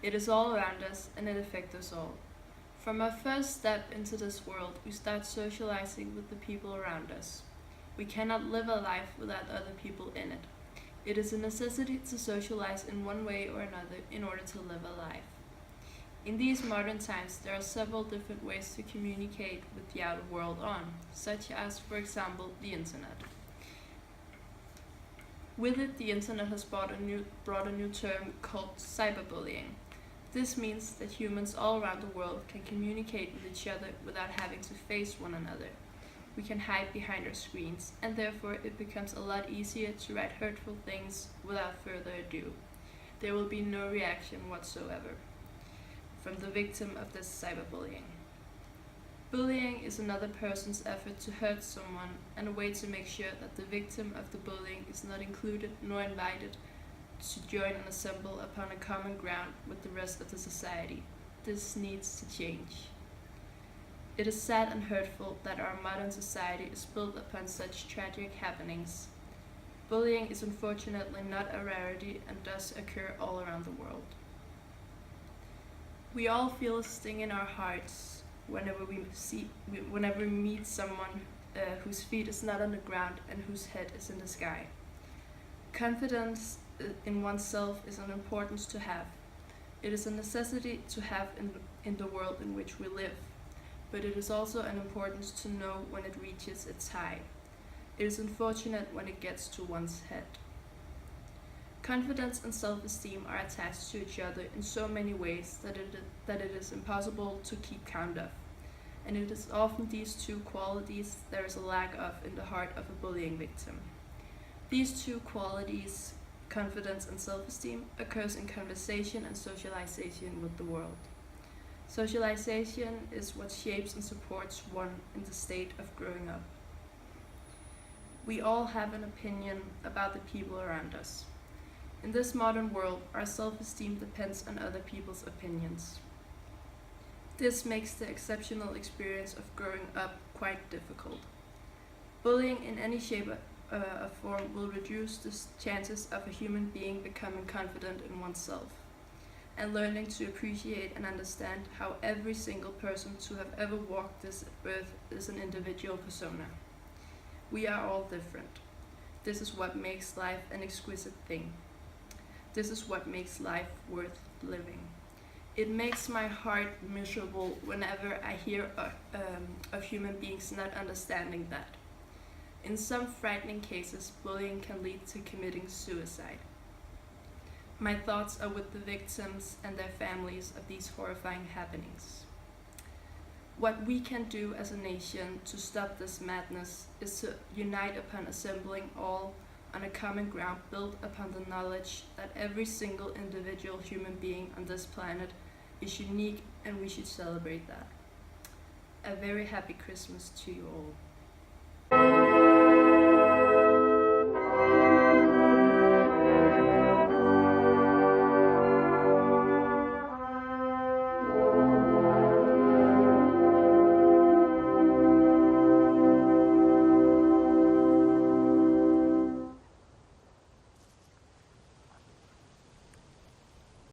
It is all around us and it affects us all. From our first step into this world, we start socializing with the people around us. We cannot live a life without other people in it. It is a necessity to socialize in one way or another in order to live a life. In these modern times, there are several different ways to communicate with the outer world on, such as, for example, the internet. With it, the internet has brought a new term called cyberbullying. This means that humans all around the world can communicate with each other without having to face one another. We can hide behind our screens, and therefore it becomes a lot easier to write hurtful things without further ado. There will be no reaction whatsoever from the victim of this cyberbullying. Bullying is another person's effort to hurt someone and a way to make sure that the victim of the bullying is not included nor invited to join and assemble upon a common ground with the rest of the society. This needs to change. It is sad and hurtful that our modern society is built upon such tragic happenings. Bullying is unfortunately not a rarity and does occur all around the world. We all feel a sting in our hearts whenever we meet someone whose feet is not on the ground and whose head is in the sky. Confidence in oneself is an importance to have. It is a necessity to have in the world in which we live, but it is also an importance to know when it reaches its height. It is unfortunate when it gets to one's head. Confidence and self-esteem are attached to each other in so many ways that it is impossible to keep count of, and it is often these two qualities there is a lack of in the heart of a bullying victim. These two qualities, confidence and self-esteem, occurs in conversation and socialization with the world. Socialization is what shapes and supports one in the state of growing up. We all have an opinion about the people around us. In this modern world, our self-esteem depends on other people's opinions. This makes the exceptional experience of growing up quite difficult. Bullying in any shape or form will reduce the chances of a human being becoming confident in oneself and learning to appreciate and understand how every single person to have ever walked this earth is an individual persona. We are all different. This is what makes life an exquisite thing. This is what makes life worth living. It makes my heart miserable whenever I hear of human beings not understanding that. In some frightening cases, bullying can lead to committing suicide. My thoughts are with the victims and their families of these horrifying happenings. What we can do as a nation to stop this madness is to unite upon assembling all on a common ground built upon the knowledge that every single individual human being on this planet is unique and we should celebrate that. A very happy Christmas to you all.